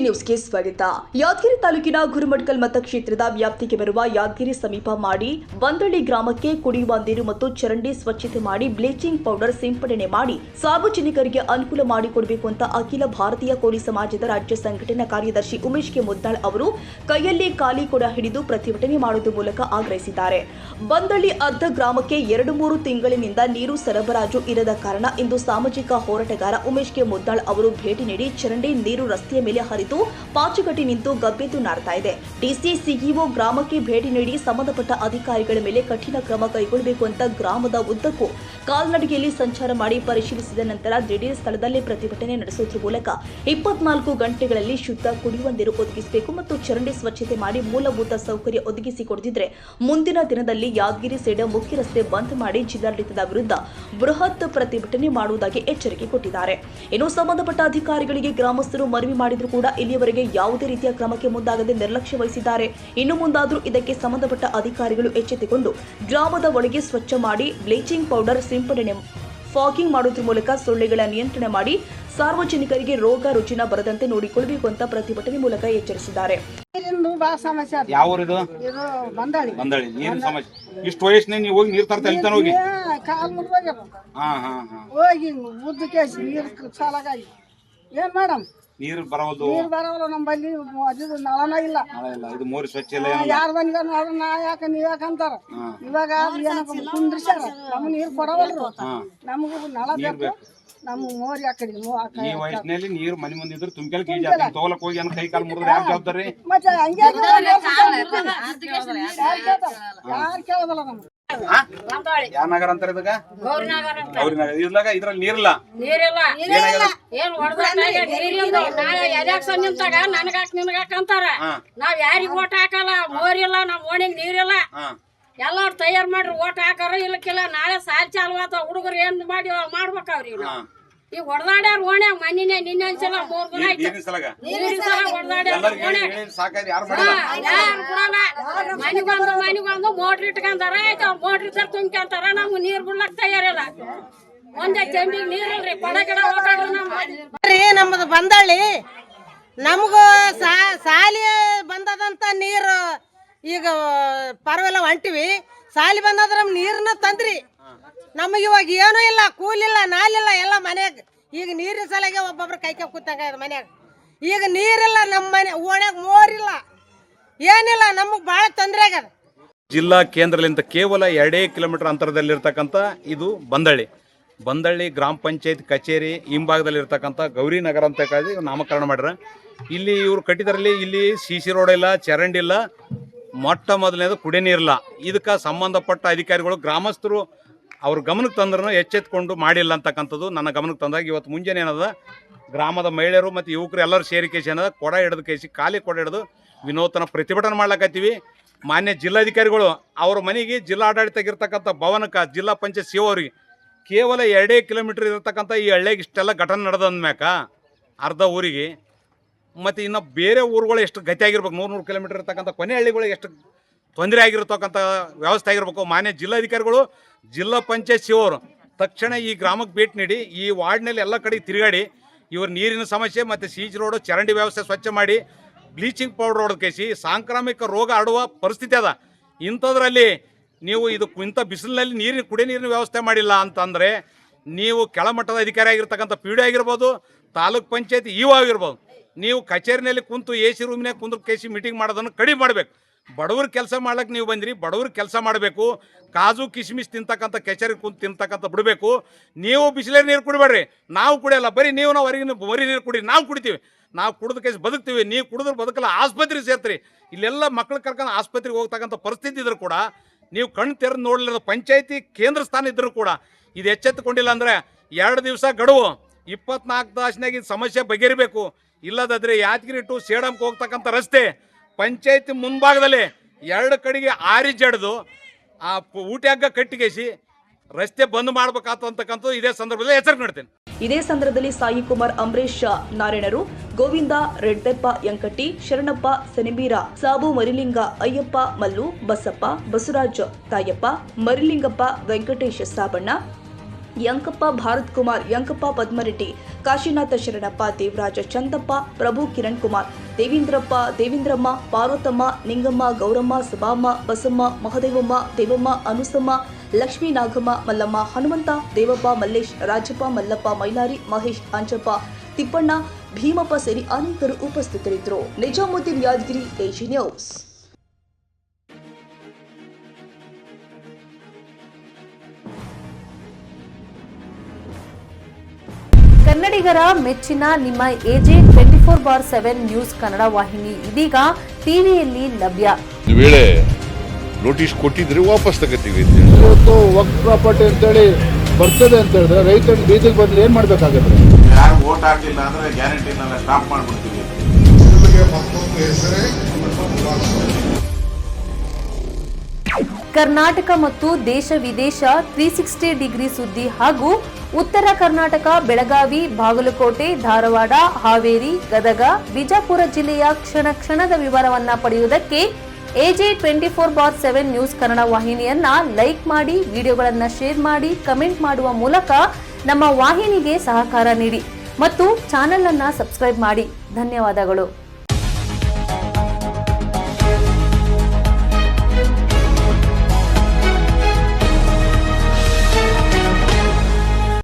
ನ್ಯೂಸ್ಗೆ ಸ್ವಾಗತ. ಯಾದಗಿರಿ ತಾಲೂಕಿನ ಗುರುಮಠಕಲ್ ಮತಕ್ಷೇತ್ರದ ವ್ಯಾಪ್ತಿಗೆ ಬರುವ ಯಾದಗಿರಿ ಸಮೀಪ ಮಾಡಿ ಬಂದಳ್ಳಿ ಗ್ರಾಮಕ್ಕೆ ಕುಡಿಯುವ ನೀರು ಮತ್ತು ಚರಂಡಿ ಸ್ವಚ್ಛತೆ ಮಾಡಿ ಬ್ಲೀಚಿಂಗ್ ಪೌಡರ್ ಸಿಂಪಡಣೆ ಮಾಡಿ ಸಾರ್ವಜನಿಕರಿಗೆ ಅನುಕೂಲ ಮಾಡಿಕೊಡಬೇಕು ಅಂತ ಅಖಿಲ ಭಾರತೀಯ ಕೋಲಿ ಸಮಾಜದ ರಾಜ್ಯ ಸಂಘಟನಾ ಕಾರ್ಯದರ್ಶಿ ಉಮೇಶ್ ಕೆ ಮುದ್ದಾಳ್ ಅವರು ಕೈಯಲ್ಲಿ ಖಾಲಿ ಕೊಡ ಹಿಡಿದು ಪ್ರತಿಭಟನೆ ಮಾಡುವ ಮೂಲಕ ಆಗ್ರಹಿಸಿದ್ದಾರೆ. ಬಂದಳ್ಳಿ ಅರ್ಧ ಗ್ರಾಮಕ್ಕೆ 2-3 ತಿಂಗಳಿನಿಂದ ನೀರು ಸರಬರಾಜು ಇರದ ಕಾರಣ ಇಂದು ಸಾಮಾಜಿಕ ಹೋರಾಟಗಾರ ಉಮೇಶ್ ಕೆ ಮುದ್ದಾಳ್ ಅವರು ಭೇಟಿ ನೀಡಿ ಚರಂಡಿ ನೀರು ರಸ್ತೆಯ ಮೇಲೆ ಹರಿದು ಪಾಚುಗಟ್ಟಿ ನಿಂತು ಗಬ್ಬೆದ್ದು ನಾಡ್ತಾ ಇದೆ. ಡಿಸಿ ಸಿಇಒ ಗ್ರಾಮಕ್ಕೆ ಭೇಟಿ ನೀಡಿ ಸಂಬಂಧಪಟ್ಟ ಅಧಿಕಾರಿಗಳ ಮೇಲೆ ಕಠಿಣ ಕ್ರಮ ಕೈಗೊಳ್ಳಬೇಕು ಅಂತ ಗ್ರಾಮದ ಉದ್ದಕ್ಕೂ ಕಾಲ್ನಡಿಗೆಯಲ್ಲಿ ಸಂಚಾರ ಮಾಡಿ ಪರಿಶೀಲಿಸಿದ ನಂತರ ದಿಢೀರ್ ಸ್ಥಳದಲ್ಲೇ ಪ್ರತಿಭಟನೆ ನಡೆಸುವುದರ ಮೂಲಕ 24 ಗಂಟೆಗಳಲ್ಲಿ ಶುದ್ಧ ಕುಡಿಯುವ ನೀರು ಒದಗಿಸಬೇಕು ಮತ್ತು ಚರಂಡಿ ಸ್ವಚ್ಛತೆ ಮಾಡಿ ಮೂಲಭೂತ ಸೌಕರ್ಯ ಒದಗಿಸಿಕೊಡದಿದ್ರೆ ಮುಂದಿನ ದಿನದಲ್ಲಿ ಯಾದಗಿರಿ ಸೇಡ ಮುಖ್ಯ ರಸ್ತೆ ಬಂದ್ ಮಾಡಿ ಜಿಲ್ಲಾಡಳಿತದ ವಿರುದ್ಧ ಬೃಹತ್ ಪ್ರತಿಭಟನೆ ಮಾಡುವುದಾಗಿ ಎಚ್ಚರಿಕೆ ಕೊಟ್ಟಿದ್ದಾರೆ. ಇನ್ನು ಸಂಬಂಧಪಟ್ಟ ಅಧಿಕಾರಿಗಳಿಗೆ ಗ್ರಾಮಸ್ಥರು ಮನವಿ ಮಾಡಿದ್ರು ಕೂಡ ಇಲ್ಲಿಯವರೆಗೆ ಯಾವುದೇ ರೀತಿಯ ಕ್ರಮಕ್ಕೆ ಮುಂದಾಗದೆ ನಿರ್ಲಕ್ಷ್ಯ ವಹಿಸಿದ್ದಾರೆ. ಇನ್ನು ಮುಂದಾದರೂ ಇದಕ್ಕೆ ಸಂಬಂಧಪಟ್ಟ ಅಧಿಕಾರಿಗಳು ಎಚ್ಚೆತ್ತುಕೊಂಡು ಗ್ರಾಮದ ಒಳಗೆ ಸ್ವಚ್ಛ ಮಾಡಿ ಬ್ಲೀಚಿಂಗ್ ಪೌಡರ್ ಸಿಂಪಡಣೆ ಫಾಗಿಂಗ್ ಮಾಡುವುದರ ಮೂಲಕ ಸೊಳ್ಳೆಗಳ ನಿಯಂತ್ರಣ ಮಾಡಿ ಸಾರ್ವಜನಿಕರಿಗೆ ರೋಗ ರುಜಿನ ಬರದಂತೆ ನೋಡಿಕೊಳ್ಳಬೇಕು ಅಂತ ಪ್ರತಿಭಟನೆ ಮೂಲಕ ಎಚ್ಚರಿಸಿದ್ದಾರೆ. ಇಷ್ಟು ವಯಸ್ಸಿನ ನೀವು ಹೋಗಿ ನೀರು ತರ್ತಾ ಇಲ್ತಾನ ಹೋಗಿ ಏನ್ ಮೇಡಮ್ ನೀರು ಬರವಲ್ದು ನಮ್ಮಲ್ಲಿ ನಳನ ಇಲ್ಲ. ಇದು ಮೋರಿ ಸ್ವಚ್ಛ ಇಲ್ಲ. ಯಾರ ನಾ ಯಾಕ ನೀವ್ ಯಾಕಂತಾರ. ಇವಾಗ ಕುಂದ್ರಿಸ್ಯಾರ ನಮ್ ನೀರ್ ಕೊಡವಲ್ರು. ನಮಗೂ ನಳ ಬೇಕು, ನಮ್ಮ ಮೋರಿ ಆ ಕಡೆ ಈ ವಯಸ್ಸಿನಲ್ಲಿ ನೀರು ಮನೆ ಮುಂದೆ ಇದ್ರೆ ತುಂಬಿಕೆಲ್ ಕೈ ತಗೊಳಕ್ ಹೋಗಿ ಕೈ ಕಾಲು ಮುರಿದ್ರೆ ಯಾರು ಜವಾಬ್ದಾರಿ? ಮತ್ತೆ ಹಂಗೆ ಯಾರು ಕೇಳೋದಲ್ಲ ನಮ್ಗೆ. ಯಾವ ನಗರ ಅಂತಾರ ಇದಕ್ಕ? ಗೌರಿನಗರ. ಇದ್ರಾಗ ಇದ್ರಲ್ಲಿ ನೀರಿಲ್ಲ. ನನಗಾಕ ನಿನಗಾಕ ಅಂತಾರ. ನಾವ್ ಯಾರಿಗ ಓಟ್ ಹಾಕಲ್ಲ. ಮೋರಿಲ್ಲ, ನಮ್ ಓಣಿಗ್ ನೀರಿಲ್ಲ. ಎಲ್ಲಾರು ತಯಾರು ಮಾಡ್ರಿ ಓಟ್ ಹಾಕಾರ. ಇಲ್ಲಕ್ಕಿಲ್ಲ ನಾಳೆ ಸಾಲ್ ಚಾಲು ಆತ. ಹುಡುಗರು ಏನ್ ಮಾಡ್ಬೇಕವ್ರಿ. ಈಗ ಹೊಡೆದಾಡ್ಯಾರ ಓಣ್ಯಾಗ ಮನಿನೇ ನಿನ್ನೆ ಅನ್ಸಲ್ಲ 3 ದಿನ ಆಯ್ತು. ಮನಿಗೊಂದು ಮೋಟ್ರ್ ಇಟ್ಕೊಂತಾರ. ಮೋಟ್ರ್ ಇಟ್ಟಾರ ತುಂಬ್ಕೊಂತಾರ. ನಮ್ಗೆ ನೀರ್ ಬಿಡ್ಲಕ್ ತಯಾರಿಲ್ಲ. ಒಂದೇ ಚೆಂಡಿಗೆ ನೀರಿಲ್ರಿ. ಕೊಡ ಗಿಡ ಹೋಗ್ರಿ. ನಮ್ಮದು ಬಂದಳ್ಳಿ ನಮಗೂ ಸಾಲಿ ಬಂದದಂತ ನೀರು ಈಗ ಪರವೆಲ್ಲ ಹೊಂಟಿವಿ. ಸಾಲಿ ಬಂದದ್ರ ನೀರನ್ನ ತಂದ್ರಿ. ನಮಗೆ ಇವಾಗ ಏನೂ ಇಲ್ಲ, ಕೂಲಿಲ್ಲ, ನಾಲಿಲ್ಲ, ಎಲ್ಲ ಮನ್ಯಾಗ. ಈಗ ನೀರಿನ ಸಲಗೆ ಒಬ್ಬೊಬ್ರು ಕೈಕ ಕೂತಂಗ ಮನ್ಯಾಗ. ಈಗ ನೀರಿಲ್ಲ, ನಮ್ಮ ಮನೆ ಓಣ್ಯಾಗ ಮೋರಿಲ್ಲ, ಏನಿಲ್ಲ. ನಮಗೆ ಭಾಳ ತೊಂದರೆ ಆಗ್ಯದ. ಜಿಲ್ಲಾ ಕೇಂದ್ರದಿಂದ ಕೇವಲ 2 ಕಿಲೋಮೀಟರ್ ಅಂತರದಲ್ಲಿರ್ತಕ್ಕಂಥ ಇದು ಬಂದಳ್ಳಿ ಗ್ರಾಮ ಪಂಚಾಯತ್ ಕಚೇರಿ ಹಿಂಭಾಗದಲ್ಲಿರ್ತಕ್ಕಂಥ ಗೌರಿನಗರ ಅಂತ ಕಾಯ್ದು ನಾಮಕರಣ ಮಾಡ್ಯಾರ. ಇಲ್ಲಿ ಇವರು ಕಟ್ಟಿದರಲ್ಲಿ ಇಲ್ಲಿ CC ರೋಡ್ ಇಲ್ಲ, ಚರಂಡಿ ಇಲ್ಲ, ಮೊಟ್ಟ ಮೊದಲನೇದು ಕುಡಿಯ ನೀರಿಲ್ಲ. ಇದಕ್ಕೆ ಸಂಬಂಧಪಟ್ಟ ಅಧಿಕಾರಿಗಳು ಗ್ರಾಮಸ್ಥರು ಅವ್ರ ಗಮನಕ್ಕೆ ತಂದ್ರೂ ಎಚ್ಚೆತ್ಕೊಂಡು ಮಾಡಿಲ್ಲ ಅಂತಕ್ಕಂಥದ್ದು ನನ್ನ ಗಮನಕ್ಕೆ ತಂದಾಗ ಇವತ್ತು ಮುಂಜಾನೆ ಏನದ ಗ್ರಾಮದ ಮಹಿಳೆಯರು ಮತ್ತು ಯುವಕರು ಎಲ್ಲರೂ ಸೇರಿಕೇಸಿ ಏನದ ಕೊಡ ಹಿಡಿದು ಕೇಸಿ ಖಾಲಿ ಕೊಡ ಹಿಡಿದು ವಿನೂತನ ಪ್ರತಿಭಟನೆ ಮಾಡ್ಲಕತ್ತೀವಿ. ಮಾನ್ಯ ಜಿಲ್ಲಾಧಿಕಾರಿಗಳು ಅವ್ರ ಮನೆಗೆ ಜಿಲ್ಲಾಡಳಿತಗಿರ್ತಕ್ಕಂಥ ಭವನಕ್ಕೆ ಜಿಲ್ಲಾ ಪಂಚಾಯತ್ CO ಅವರಿಗೆ ಕೇವಲ 2 ಕಿಲೋಮೀಟರ್ ಇರತಕ್ಕಂಥ ಈ ಹಳ್ಳಿಗೆ ಇಷ್ಟೆಲ್ಲ ಘಟನೆ ನಡೆದಂದ್ಮ್ಯಾಕ ಅರ್ಧ ಊರಿಗೆ ಮತ್ತು ಇನ್ನು ಬೇರೆ ಊರುಗಳು ಎಷ್ಟು ಗತಿಯಾಗಿರ್ಬೇಕು. 100 ಕಿಲೋಮೀಟರ್ ಇರ್ತಕ್ಕಂಥ ಕೊನೆ ಹಳ್ಳಿಗಳಿಗೆ ಎಷ್ಟು ತೊಂದರೆ ಆಗಿರತಕ್ಕಂಥ ವ್ಯವಸ್ಥೆ ಆಗಿರ್ಬೇಕು. ಮಾನ್ಯ ಜಿಲ್ಲಾಧಿಕಾರಿಗಳು ಜಿಲ್ಲಾ ಪಂಚಾಯತ್ CO ಅವರು ತಕ್ಷಣ ಈ ಗ್ರಾಮಕ್ಕೆ ಭೇಟಿ ನೀಡಿ ಈ ವಾರ್ಡ್ನಲ್ಲಿ ಎಲ್ಲ ಕಡೆ ತಿರುಗಾಡಿ ಇವ್ರ ನೀರಿನ ಸಮಸ್ಯೆ ಮತ್ತು CC ರೋಡು ಚರಂಡಿ ವ್ಯವಸ್ಥೆ ಸ್ವಚ್ಛ ಮಾಡಿ ಬ್ಲೀಚಿಂಗ್ ಪೌಡರ್ ಹೊಡೆದು ಸಾಂಕ್ರಾಮಿಕ ರೋಗ ಹರಡುವ ಪರಿಸ್ಥಿತಿ ಅದ. ಇಂಥದ್ರಲ್ಲಿ ನೀವು ಇಂಥ ಬಿಸಿಲಿನಲ್ಲಿ ಕುಡಿಯ ನೀರಿನ ವ್ಯವಸ್ಥೆ ಮಾಡಿಲ್ಲ ಅಂತಂದರೆ ನೀವು ಕೆಳಮಟ್ಟದ ಅಧಿಕಾರಿ ಆಗಿರ್ತಕ್ಕಂಥ PDO ಆಗಿರ್ಬೋದು, ತಾಲೂಕ್ ಪಂಚಾಯತ್ EO ಆಗಿರ್ಬೋದು, ನೀವು ಕಚೇರಿನಲ್ಲಿ ಕುಂತು AC ರೂಮಿನಾಗ ಕುಂತು ಮೀಟಿಂಗ್ ಮಾಡೋದನ್ನು ಕಡಿಮೆ ಮಾಡಬೇಕು. ಬಡವ್ರ ಕೆಲಸ ಮಾಡ್ಲಿಕ್ಕೆ ನೀವು ಬಂದಿರಿ, ಬಡವ್ರ ಕೆಲಸ ಮಾಡಬೇಕು. ಕಾಜು ಕಿಸ್ಮಿಸ್ ತಿಂತಕ್ಕಂಥ ಕಚೇರಿ ಕುಂತು ತಿಂತಕ್ಕಂಥ ಬಿಡಬೇಕು. ನೀವು ಬಿಸಿಲೇ ನೀರು ಕುಡಿಬೇಡ್ರಿ, ನಾವು ಕುಡಿಯಲ್ಲ. ಬರೀ ನೀವು ಹೊರಗಿನ ಬರೀ ನೀರು ಕುಡಿ, ನಾವು ಕುಡಿತೀವಿ. ನಾವು ಕುಡಿದ ಬದುಕ್ತೀವಿ. ನೀವು ಕುಡಿದ್ರೆ ಬದುಕಲ್ಲ, ಆಸ್ಪತ್ರೆಗೆ ಸೇರ್ತೀರಿ. ಇಲ್ಲೆಲ್ಲ ಮಕ್ಳು ಕರ್ಕೊಂಡು ಆಸ್ಪತ್ರೆಗೆ ಹೋಗ್ತಕ್ಕಂಥ ಪರಿಸ್ಥಿತಿ ಇದ್ರೂ ಕೂಡ ನೀವು ಕಣ್ಣು ತೆರೆದು ನೋಡಲಿಲ್ಲ. ಪಂಚಾಯತಿ ಕೇಂದ್ರ ಸ್ಥಾನ ಇದ್ದರೂ ಕೂಡ ಇದು ಎಚ್ಚೆತ್ತುಕೊಂಡಿಲ್ಲ ಅಂದರೆ 2 ದಿವಸ ಗಡುವು, 24 ತಾಸಿನಾಗ ಇದು ಸಮಸ್ಯೆ ಬಗೆಹರಿಬೇಕು. ಇಲ್ಲದಾದರೆ ಯಾದಗಿರಿ ಟು ಸೇಡಂಗೆ ಹೋಗ್ತಕ್ಕಂಥ ರಸ್ತೆ ಪಂಚಾಯತಿ ಮುಂಭಾಗದಲ್ಲಿ 2 ಕಡೆಗೆ ಆರಿ ಜಡ್ದು ಆ ಊಟ ಹಗ್ಗ ಕಟ್ಟಿಗೆಸಿ ರಸ್ತೆ ಬಂದ್ ಮಾಡಬೇಕಾಗ್ತಕ್ಕಂಥದ್ದು ಇದೇ ಸಂದರ್ಭದಲ್ಲಿ ಎಚ್ಚರಿಕೆ ನೀಡ್ತೇನೆ. ಇದೇ ಸಂದರ್ಭದಲ್ಲಿ ಸಾಯಿ ಕುಮಾರ್, ಅಂಬರೀಶ್ ನಾರಾಯಣರು, ಗೋವಿಂದ ರೆಡ್ಡೆಪ್ಪ ಯಂಕಟ್ಟಿ, ಶರಣಪ್ಪ ಸೆನಿಬೀರ, ಸಾಬು ಮರಿಲಿಂಗ, ಅಯ್ಯಪ್ಪ ಮಲ್ಲು, ಬಸಪ್ಪ, ಬಸವರಾಜ್ ತಾಯಪ್ಪ, ಮರಿಲಿಂಗಪ್ಪ, ವೆಂಕಟೇಶ್ ಸಾಬಣ್ಣ, ಯಂಕಪ್ಪ, ಭಾರತ್ ಕುಮಾರ್, ಯಂಕಪ್ಪ ಪದ್ಮರೆಡ್ಡಿ, ಕಾಶಿನಾಥ ಶರಣಪ್ಪ, ದೇವರಾಜ, ಚಂದಪ್ಪ, ಪ್ರಭು, ಕಿರಣ್ ಕುಮಾರ್, ದೇವೇಂದ್ರಪ್ಪ, ದೇವೇಂದ್ರಮ್ಮ, ಪಾರ್ವತಮ್ಮ, ನಿಂಗಮ್ಮ, ಗೌರಮ್ಮ, ಸಭಾಮ್ಮ, ಬಸಮ್ಮ, ಮಹದೇವಮ್ಮ, ದೇವಮ್ಮ, ಅನುಸಮ್ಮ, ಲಕ್ಷ್ಮೀ, ನಾಗಮ್ಮ, ಮಲ್ಲಮ್ಮ, ಹನುಮಂತ, ದೇವಪ್ಪ, ಮಲ್ಲೇಶ್, ರಾಜಪ್ಪ, ಮಲ್ಲಪ್ಪ, ಮೈಲಾರಿ, ಮಹೇಶ್, ಅಂಜಪ್ಪ, ತಿಪ್ಪಣ್ಣ, ಭೀಮಪ್ಪ ಸೇರಿ ಅನೇಕರು ಉಪಸ್ಥಿತರಿದ್ದರು. ನಿಜಾಮುದ್ದೀನ್, ಯಾದಗಿರಿ, ಏಜಿ ನ್ಯೂಸ್. ಕನ್ನಡಿಗರ ಮೆಚ್ಚಿನ ನಿಮ್ಮ ಎಜೆ 24/7 ನ್ಯೂಸ್ ಕನ್ನಡ ವಾಹಿನಿ ಇದೀಗ ಟಿವಿಯಲ್ಲಿ ಲಭ್ಯ. ಒಂದು ವೇಳೆ ನೋಟಿಸ್ ಕೊಟ್ಟಿದ್ರೆ ವಾಪಸ್ ತಗೋತೀವಿ. ಇವತ್ತು ವಕ್ಫ್ ಪ್ರಾಪರ್ಟಿ ಅಂತೇಳಿ ಬರ್ತದೆ ಅಂತ ಹೇಳಿದ್ರೆ ರೈತರು ಬೀದಿಗೆ ಬಂದ್ರೆ ಏನ್ ಮಾಡ್ಬೇಕಾಗತ್ತೆ? ಯಾರು ವೋಟ್ ಹಾಕಿಲ್ಲ ಅಂದ್ರೆ ಗ್ಯಾರಂಟಿನೆಲ್ಲ ಸ್ಟಾಪ್ ಮಾಡ್ಬಿಡ್ತೀವಿ. ಕರ್ನಾಟಕ ಮತ್ತು ದೇಶ ವಿದೇಶ 360 ಡಿಗ್ರಿ ಸುದ್ದಿ ಹಾಗೂ ಉತ್ತರ ಕರ್ನಾಟಕ, ಬೆಳಗಾವಿ, ಬಾಗಲಕೋಟೆ, ಧಾರವಾಡ, ಹಾವೇರಿ, ಗದಗ, ಬಿಜಾಪುರ ಜಿಲ್ಲೆಯ ಕ್ಷಣ ಕ್ಷಣದ ವಿವರವನ್ನ ಪಡೆಯುವುದಕ್ಕೆ ಎಜೆ 24/7 ನ್ಯೂಸ್ ಕನ್ನಡ ವಾಹಿನಿಯನ್ನ ಲೈಕ್ ಮಾಡಿ, ವಿಡಿಯೋಗಳನ್ನ ಶೇರ್ ಮಾಡಿ, ಕಮೆಂಟ್ ಮಾಡುವ ಮೂಲಕ ನಮ್ಮ ವಾಹಿನಿಗೆ ಸಹಕಾರ ನೀಡಿ ಮತ್ತು ಚಾನೆಲ್ ಅನ್ನ ಸಬ್ಸ್ಕ್ರೈಬ್ ಮಾಡಿ. ಧನ್ಯವಾದಗಳು.